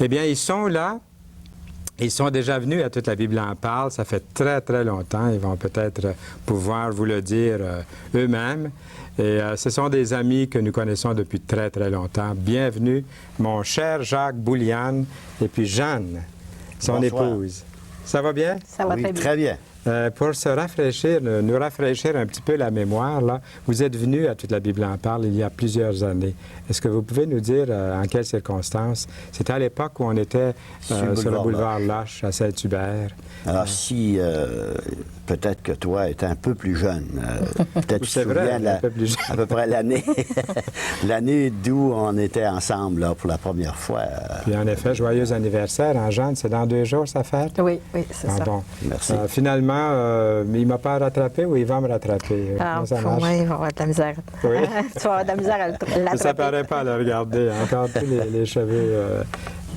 Eh bien, ils sont là. Ils sont déjà venus à Toute la Bible en parle. Ça fait très, très longtemps. Ils vont peut-être pouvoir vous le dire eux-mêmes. Et ce sont des amis que nous connaissons depuis très, très longtemps. Bienvenue, mon cher Jacques Bouliane et puis Jeanne, son épouse. Ça va bien? Ça va très bien. Pour se rafraîchir, nous rafraîchir un petit peu la mémoire, là, vous êtes venu à Toute la Bible en parle il y a plusieurs années. Est-ce que vous pouvez nous dire en quelles circonstances? C'était à l'époque où on était sur le boulevard Loche à Saint-Hubert. Alors, si peut-être que toi étais un peu plus jeune, peut-être tu te souviens à peu près l'année d'où on était ensemble là, pour la première fois. Puis en effet, joyeux anniversaire, hein, Jeanne, c'est dans 2 jours sa fête? Oui, oui, c'est ça. Bon. Merci. Finalement, il ne m'a pas rattrapé ou il va me rattraper? Pour moi, il va avoir de la misère. Oui. Tu vas avoir de la misère à l'attraper. Ça ne paraît pas à le regarder. Encore tous les cheveux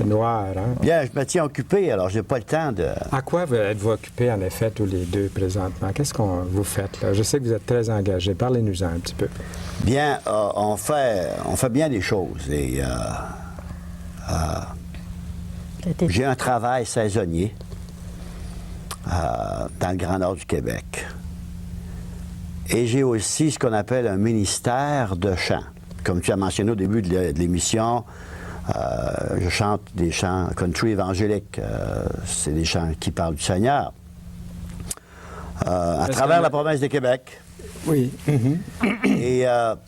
noirs. Hein? Bien, je me tiens occupé, alors je n'ai pas le temps de... À quoi êtes-vous occupés, en effet, tous les deux présentement? Qu'est-ce que vous faites, là? Je sais que vous êtes très engagés. Parlez-nous-en un petit peu. Bien, on fait bien des choses. Et j'ai un travail saisonnier dans le Grand Nord du Québec. Et j'ai aussi ce qu'on appelle un ministère de chant. Comme tu as mentionné au début de l'émission, je chante des chants country évangéliques. C'est des chants qui parlent du Seigneur. À travers la province de Québec. Oui. Et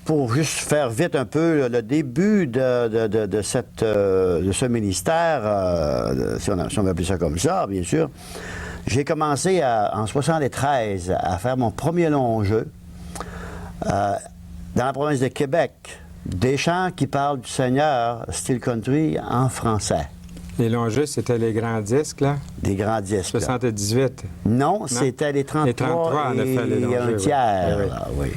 pour juste faire vite un peu, le début de ce ministère, si on veut appeler ça comme ça, bien sûr, j'ai commencé en 1973 à faire mon premier long jeu dans la province de Québec. Des chants qui parlent du Seigneur, style country, en français. Les longs jeux, c'était les grands disques, là? Des grands disques. 78? Non, c'était les 33, les 33 on a fait les longs jeux, un tiers. Oui. Là, oui.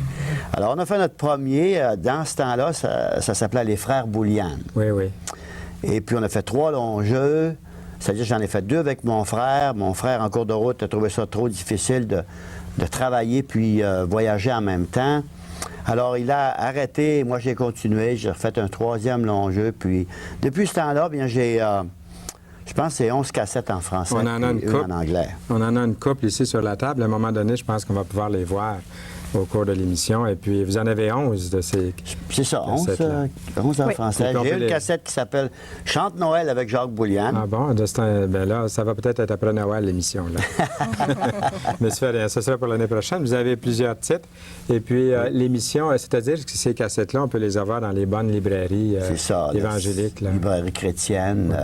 Alors, on a fait notre premier. Dans ce temps-là, ça s'appelait Les Frères Bouliane. Oui, oui. Et puis, on a fait 3 longs jeux. C'est-à-dire, j'en ai fait 2 avec mon frère. Mon frère, en cours de route, a trouvé ça trop difficile de travailler puis voyager en même temps. Alors, il a arrêté. Moi, j'ai continué. J'ai refait un 3e long jeu. Puis, depuis ce temps-là, bien, j'ai... je pense que c'est 11 cassettes en français et une en anglais. On en a une couple ici sur la table. À un moment donné, je pense qu'on va pouvoir les voir au cours de l'émission. Et puis, vous en avez 11 de ces C'est ça, 11 en français. J'ai une cassette qui s'appelle « Chante Noël avec Jacques Bouliane ». Ah bon? Ben là, ça va peut-être être après Noël, l'émission, là. Mais ça fait rien. Ça sera pour l'année prochaine. Vous avez plusieurs titres. Et puis, l'émission, c'est-à-dire que ces cassettes-là, on peut les avoir dans les bonnes librairies évangéliques. Là. Librairie chrétienne,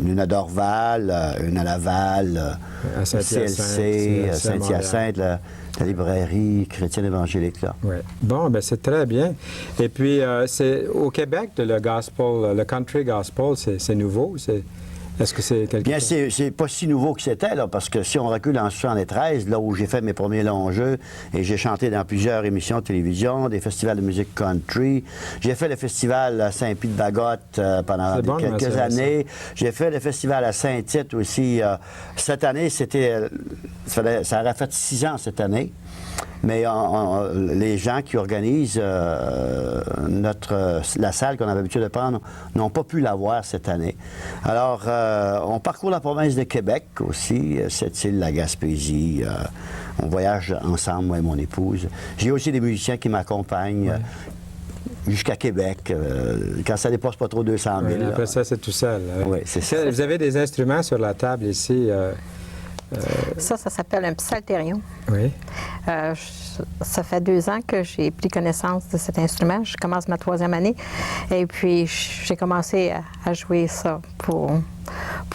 une à Dorval, une à Laval, à CLC, Saint-Hyacinthe, la librairie chrétienne évangélique, là. Oui. Bon, bien, c'est très bien. Et puis, c'est au Québec, le gospel, le country gospel, c'est nouveau? Est-ce que c'est quelque Bien, chose? c'est pas si nouveau que c'était, là, parce que si on recule en 1973, là où j'ai fait mes premiers longs jeux, et j'ai chanté dans plusieurs émissions de télévision, des festivals de musique country. J'ai fait le festival à Saint-Pie-de-Bagotte pendant quelques années. J'ai fait le festival à Saint-Tite aussi. Cette année, ça aurait fait 6 ans cette année. Mais les gens qui organisent la salle qu'on avait l'habitude de prendre n'ont pas pu l'avoir cette année. Alors, on parcourt la province de Québec aussi, cette île, la Gaspésie. On voyage ensemble, moi et mon épouse. J'ai aussi des musiciens qui m'accompagnent. Jusqu'à Québec, quand ça dépasse pas trop 200 000. Oui, après ça, c'est tout seul. Oui, c'est ça. Vous avez des instruments sur la table ici? Ça s'appelle un psalterion. Oui. Ça fait 2 ans que j'ai pris connaissance de cet instrument. Je commence ma 3e année. Et puis, j'ai commencé à jouer ça pour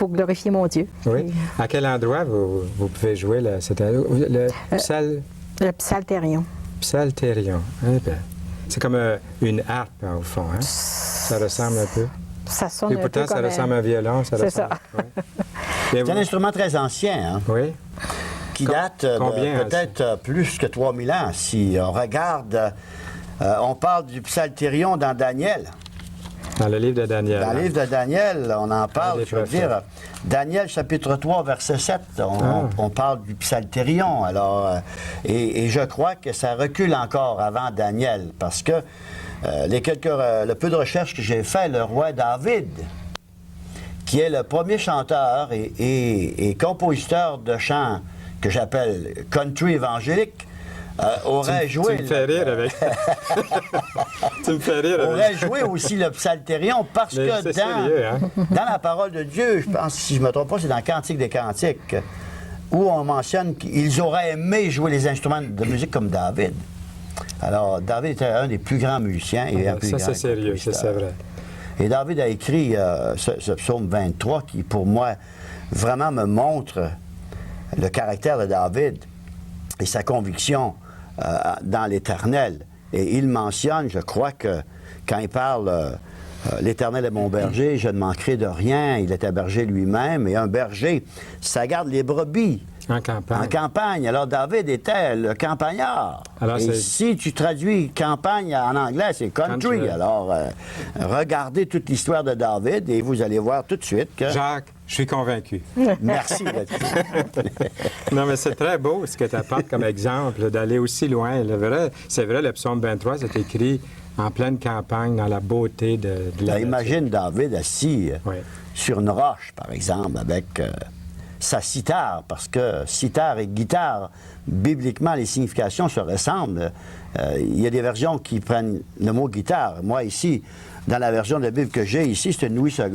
glorifier mon Dieu. Oui. À quel endroit vous pouvez jouer le psalterion? Psalterion. Eh bien, c'est comme une harpe, au fond. Hein? Ça ressemble un peu. Ça sonne et pourtant, un peu ça ressemble à un violon. C'est ça. C'est un instrument très ancien, hein? Oui. Qui date peut-être plus que 3000 ans. Si on regarde, on parle du psalterion dans Daniel. Dans le livre de Daniel. Dans le livre de Daniel, on en parle, je veux dire. Daniel, chapitre 3, verset 7, on parle du psalterion. Alors, et je crois que ça recule encore avant Daniel, parce que le peu de recherches que j'ai fait, le roi David, qui est le premier chanteur et compositeur de chants que j'appelle country évangélique, aurait joué... Tu me fais rire avec... tu me fais rire avec... aurait joué aussi le psalterion parce Mais que c'est sérieux, hein? dans la parole de Dieu, je pense, si je ne me trompe pas, c'est dans Cantique des Cantiques, où on mentionne qu'ils auraient aimé jouer les instruments de musique comme David. Alors, David était un des plus grands musiciens et un plus Ça, grand c'est sérieux, ça, c'est vrai. Et David a écrit ce psaume 23 qui, pour moi, vraiment me montre le caractère de David et sa conviction dans l'Éternel. Et il mentionne, je crois que quand il parle l'Éternel est mon berger, je ne manquerai de rien. Il est un berger lui-même. Et un berger, ça garde les brebis. En campagne. En campagne. Alors, David était le campagnard. Alors, et si tu traduis campagne en anglais, c'est country. Alors, regardez toute l'histoire de David et vous allez voir tout de suite que... Jacques, je suis convaincu. Merci. Non, mais c'est très beau ce que tu apportes comme exemple, d'aller aussi loin. C'est vrai, le psaume 23, c'est écrit en pleine campagne, dans la beauté de la nature. Imagine David assis Oui. sur une roche, par exemple, avec sa cithare, parce que cithare et guitare, bibliquement, les significations se ressemblent. Il y a des versions qui prennent le mot guitare. Moi, ici, dans la version de la Bible que j'ai ici, c'est une Louis II,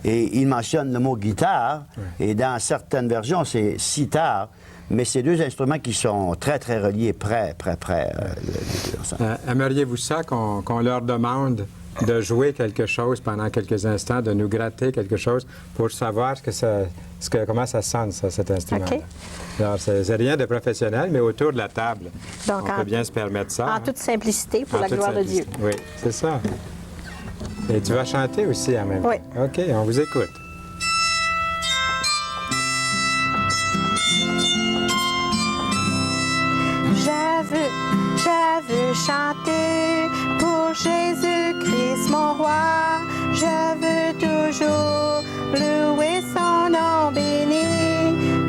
et il mentionne le mot guitare, et dans certaines versions, c'est cithare. Mais c'est deux instruments qui sont très, très reliés, près. Aimeriez-vous ça qu'on leur demande de jouer quelque chose pendant quelques instants, de nous gratter quelque chose pour savoir comment ça sonne, cet instrument? OK. Alors, c'est rien de professionnel, mais autour de la table, Donc, on peut bien se permettre ça. En toute simplicité, pour En la toute gloire de Dieu. simplicité. Oui, c'est ça. Et tu vas chanter aussi en même temps? Oui. OK, on vous écoute. Je veux chanter pour Jésus-Christ mon roi. Je veux toujours louer son nom béni.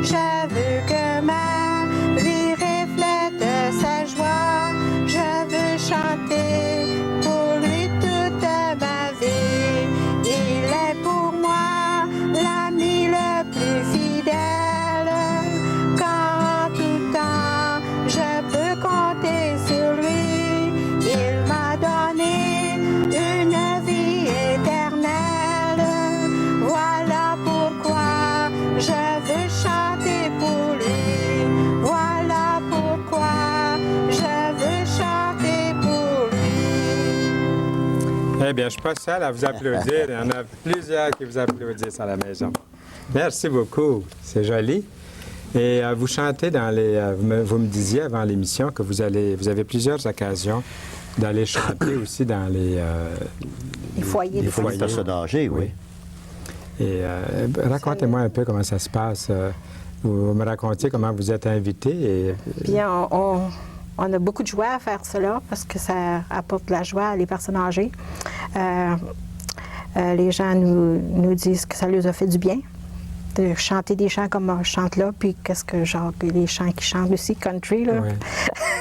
Je veux que ma vie reflète sa joie. Je veux chanter pour lui toute ma vie. Il est pour moi l'ami le plus fidèle. Quand en tout temps je peux compter sur lui. Il m'a donné une vie éternelle. Voilà pourquoi je veux chanter pour lui. Voilà pourquoi je veux chanter pour lui. Eh bien, je ne suis pas seul à vous applaudir. Il y en a plusieurs qui vous applaudissent à la maison. Merci beaucoup. C'est joli. Et vous chantez dans les... vous me disiez avant l'émission que vous avez plusieurs occasions d'aller chanter aussi dans les foyers. Les foyers de personnes âgées, oui. Et racontez-moi un peu comment ça se passe. Vous me racontiez comment vous êtes invité. Et... Bien, on a beaucoup de joie à faire cela parce que ça apporte de la joie à les personnes âgées. Les gens nous disent que ça leur a fait du bien de chanter des chants comme je chante là, puis qu'est-ce que genre les chants qui chantent aussi, country, là. Oui.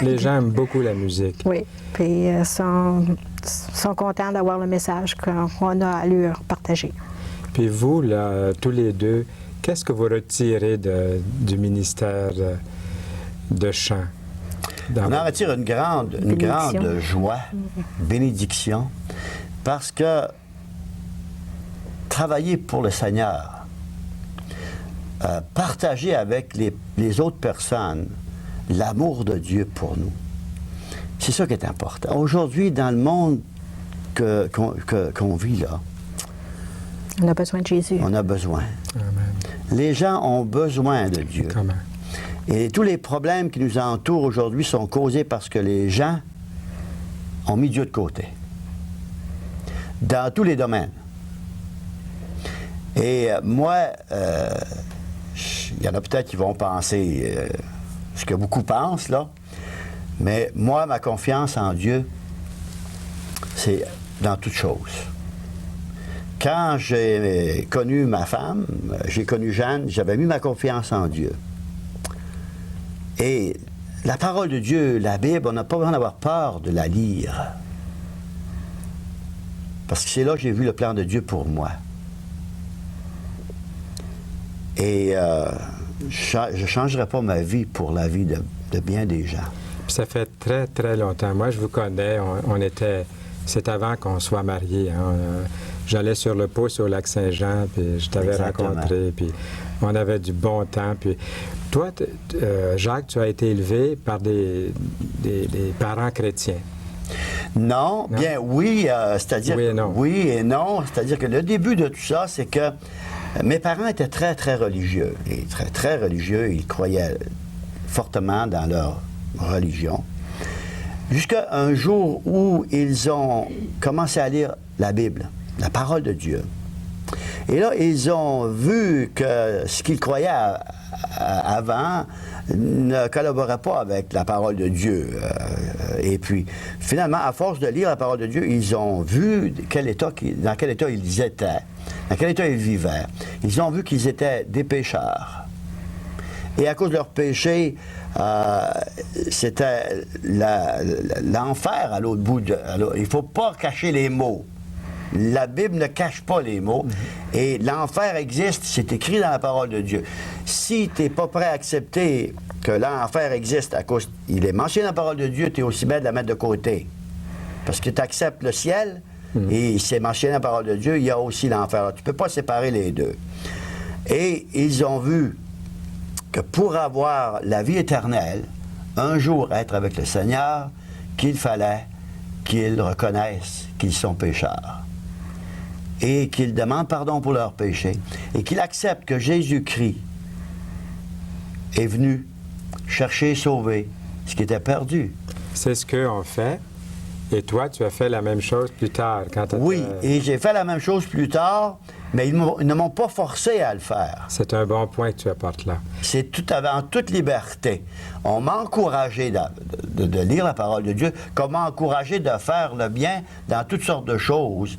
Les gens aiment beaucoup la musique. Oui, puis sont contents d'avoir le message qu'on a à leur partager. Puis vous, là, tous les deux, qu'est-ce que vous retirez du ministère de chant? On en retire une grande joie, bénédiction, parce que travailler pour le Seigneur, partager avec les autres personnes l'amour de Dieu pour nous, c'est ça qui est important. Aujourd'hui, dans le monde qu'on vit là, on a besoin de Jésus. On a besoin. Amen. Les gens ont besoin de Dieu. Comment? Et tous les problèmes qui nous entourent aujourd'hui sont causés parce que les gens ont mis Dieu de côté. Dans tous les domaines. Et moi, il y en a peut-être qui vont penser ce que beaucoup pensent, là. Mais moi, ma confiance en Dieu, c'est dans toutes choses. Quand j'ai connu ma femme, j'ai connu Jeanne, j'avais mis ma confiance en Dieu. Et la parole de Dieu, la Bible, on n'a pas besoin d'avoir peur de la lire. Parce que c'est là que j'ai vu le plan de Dieu pour moi. Et je ne changerai pas ma vie pour la vie de bien des gens. Puis ça fait très, très longtemps. Moi, je vous connais. C'est avant qu'on soit mariés. Hein. J'allais sur le pouce au lac Saint-Jean, puis je t'avais rencontré, puis on avait du bon temps. Puis toi, Jacques, tu as été élevé par des parents chrétiens. Non, bien oui, c'est-à-dire oui et non. C'est-à-dire que le début de tout ça, c'est que mes parents étaient très, très religieux. Et très, très religieux. Ils croyaient fortement dans leur religion. Jusqu'à un jour où ils ont commencé à lire la Bible, la parole de Dieu. Et là, ils ont vu que ce qu'ils croyaient avant ne collaborait pas avec la parole de Dieu. Et puis, finalement, à force de lire la parole de Dieu, ils ont vu dans quel état ils étaient, dans quel état ils vivaient. Ils ont vu qu'ils étaient des pécheurs. Et à cause de leur péché, c'était l'enfer à l'autre bout. Il ne faut pas cacher les mots. La Bible ne cache pas les mots. Et l'enfer existe, c'est écrit dans la parole de Dieu. Si tu n'es pas prêt à accepter que l'enfer existe, à cause il est mentionné dans la parole de Dieu, tu es aussi bien de la mettre de côté. Parce que tu acceptes le ciel, et c'est mentionné dans la parole de Dieu, il y a aussi l'enfer. Tu ne peux pas séparer les deux. Et ils ont vu que pour avoir la vie éternelle, un jour être avec le Seigneur, qu'il fallait qu'ils reconnaissent qu'ils sont pécheurs et qu'ils demandent pardon pour leurs péchés et qu'ils acceptent que Jésus-Christ est venu chercher et sauver ce qui était perdu. C'est ce qu'on fait. Et toi, tu as fait la même chose plus tard. Oui, et j'ai fait la même chose plus tard, mais ils ne m'ont pas forcé à le faire. C'est un bon point que tu apportes là. C'est tout en toute liberté. On m'a encouragé de lire la parole de Dieu, comme m'a encouragé de faire le bien dans toutes sortes de choses.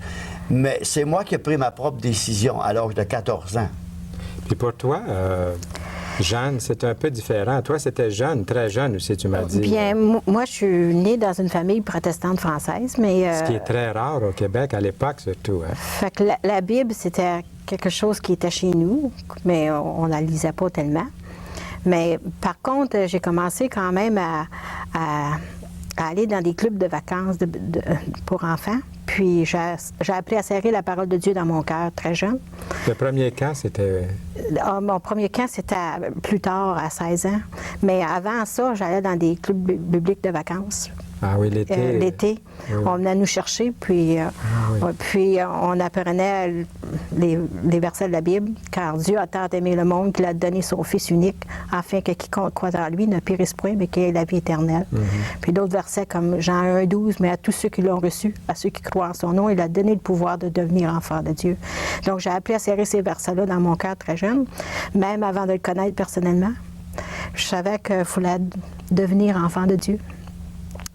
Mais c'est moi qui ai pris ma propre décision à l'âge de 14 ans. Puis pour toi, Jeanne, c'est un peu différent. Toi, c'était jeune, très jeune aussi, tu m'as dit. Bien, moi, je suis née dans une famille protestante française, mais... Ce qui est très rare au Québec, à l'époque surtout. Hein? Fait que la Bible, c'était quelque chose qui était chez nous, mais on ne la lisait pas tellement. Mais par contre, j'ai commencé quand même à aller dans des clubs de vacances pour enfants. Puis j'ai appris à serrer la parole de Dieu dans mon cœur très jeune. Le premier camp, c'était... Mon premier camp, c'était plus tard, à 16 ans. Mais avant ça, j'allais dans des clubs bibliques de vacances. Ah oui, l'été. L'été. Oui. On venait nous chercher, puis, puis on apprenait les versets de la Bible. Car Dieu a tant aimé le monde qu'il a donné son Fils unique, afin que quiconque croit en lui ne périsse point, mais qu'il ait la vie éternelle. Puis d'autres versets comme Jean 1,12, mais à tous ceux qui l'ont reçu, à ceux qui croient en son nom, il a donné le pouvoir de devenir enfant de Dieu. Donc j'ai appris à serrer ces versets-là dans mon cœur très jeune, même avant de le connaître personnellement. Je savais qu'il fallait devenir enfant de Dieu.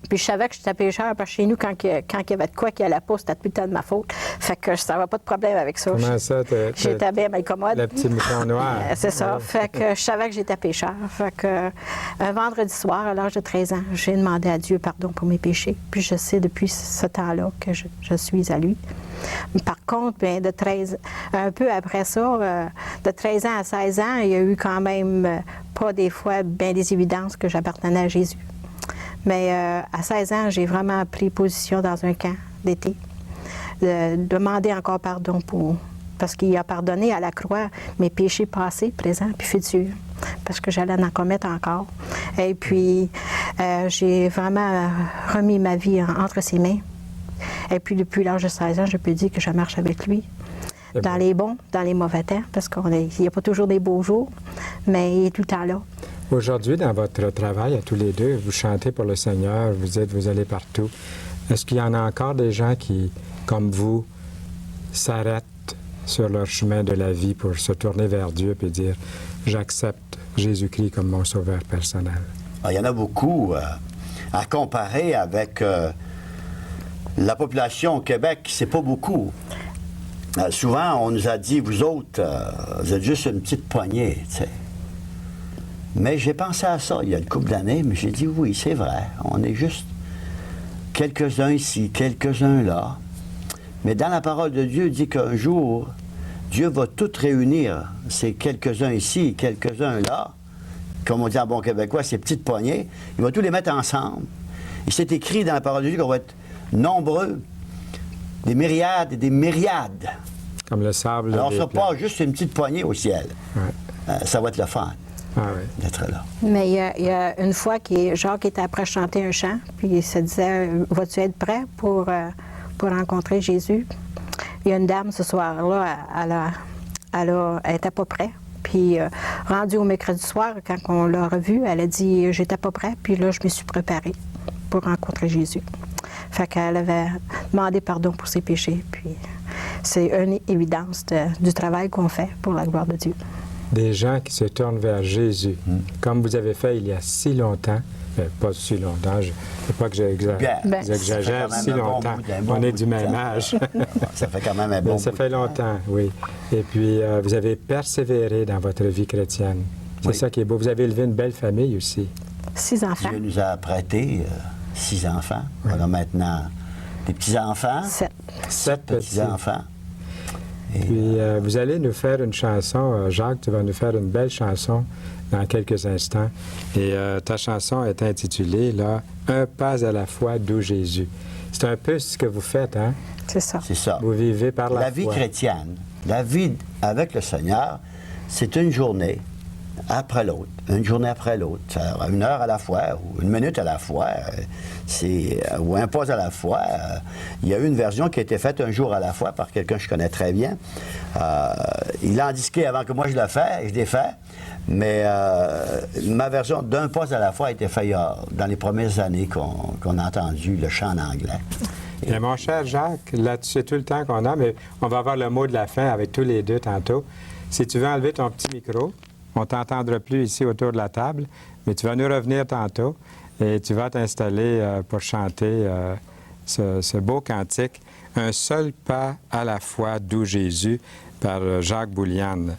Puis je savais que j'étais pécheur, parce que chez nous, quand il y avait de quoi qui allait pas, c'était tout le temps de ma faute. Fait que je n'avais pas de problème avec ça. Comment ça? J'étais bien mal commode. Le petit mouton noir. C'est ça. Fait que je savais que j'étais pécheur. Fait que un vendredi soir, à l'âge de 13 ans, j'ai demandé à Dieu pardon pour mes péchés. Puis je sais depuis ce temps-là que je suis à lui. Par contre, bien, un peu après ça, de 13 ans à 16 ans, il y a eu quand même pas des fois bien des évidences que j'appartenais à Jésus. Mais à 16 ans, j'ai vraiment pris position dans un camp d'été. Demander encore pardon parce qu'il a pardonné à la croix mes péchés passés, présents puis futurs, parce que j'allais en commettre encore. Et puis, j'ai vraiment remis ma vie entre ses mains. Et puis, depuis l'âge de 16 ans, je peux dire que je marche avec lui. Dans les bons, dans les mauvais temps, parce qu'il n'y a pas toujours des beaux jours, mais il est tout le temps là. Aujourd'hui, dans votre travail, à tous les deux, vous chantez pour le Seigneur, vous allez partout. Est-ce qu'il y en a encore des gens qui, comme vous, s'arrêtent sur leur chemin de la vie pour se tourner vers Dieu et dire « J'accepte Jésus-Christ comme mon sauveur personnel ». Il y en a beaucoup. À comparer avec la population au Québec, c'est pas beaucoup. Souvent, on nous a dit « Vous autres, vous êtes juste une petite poignée, tu sais ». Mais j'ai pensé à ça il y a une couple d'années, mais j'ai dit oui, c'est vrai. On est juste quelques-uns ici, quelques-uns là. Mais dans la parole de Dieu, il dit qu'un jour, Dieu va tout réunir. C'est quelques-uns ici, quelques-uns là. Comme on dit en bon québécois, ces petites poignées. Il va tous les mettre ensemble. Et c'est écrit dans la parole de Dieu qu'on va être nombreux, des myriades et des myriades. Comme le sable. Alors, des ça plaines. pas juste une petite poignée au ciel. Ouais. Ça va être le fun Ah oui. d'être là. Mais il y a une fois Jacques était après chanter un chant, puis il se disait, vas-tu être prêt pour rencontrer Jésus? Il y a une dame ce soir-là, elle n'était pas prête. Puis, rendue au mercredi soir, quand on l'a revue, elle a dit, j'étais pas prête, puis là, je me suis préparée pour rencontrer Jésus. Fait qu'elle avait demandé pardon pour ses péchés, puis c'est une évidence du travail qu'on fait pour la gloire de Dieu. Des gens qui se tournent vers Jésus, comme vous avez fait il y a si longtemps. Ben, pas si longtemps, je ne sais pas que j'exagère Ben, j'exagère ça fait si quand même un bon longtemps. bout, un bon On est bout du de même temps. âge. Ça fait quand même un bon Ben, ça bout fait de temps. longtemps, oui. Et puis, vous avez persévéré dans votre vie chrétienne. C'est Oui. ça qui est beau. Vous avez élevé une belle famille aussi. 6 enfants. Dieu nous a prêté 6 enfants. On a maintenant des petits-enfants, 7. 7 petits. petits-enfants. Et, Puis, vous allez nous faire une chanson. Jacques, tu vas nous faire une belle chanson dans quelques instants. Et ta chanson est intitulée, là, « Un pas à la fois, d'où Jésus ». C'est un peu ce que vous faites, hein? C'est ça. c'est ça. Vous vivez par la La vie foi. chrétienne, la vie avec le Seigneur, c'est une journée après l'autre, une journée après l'autre, une heure à la fois ou une minute à la fois, ou un pas à la fois. Il y a eu une version qui a été faite un jour à la fois par quelqu'un que je connais très bien. Il l'a indiqué avant que moi je le fasse, et je l'ai fait, mais ma version d'un pas à la fois a été faite dans les premières années qu'on a entendu le chant en anglais. Bien, mon cher Jacques, là-dessus, c'est tout le temps qu'on a, mais on va avoir le mot de la fin avec tous les deux tantôt. Si tu veux enlever ton petit micro, on ne t'entendra plus ici autour de la table, mais tu vas nous revenir tantôt et tu vas t'installer pour chanter ce beau cantique, « Un seul pas à la fois, d'où Jésus » par Jacques Bouliane.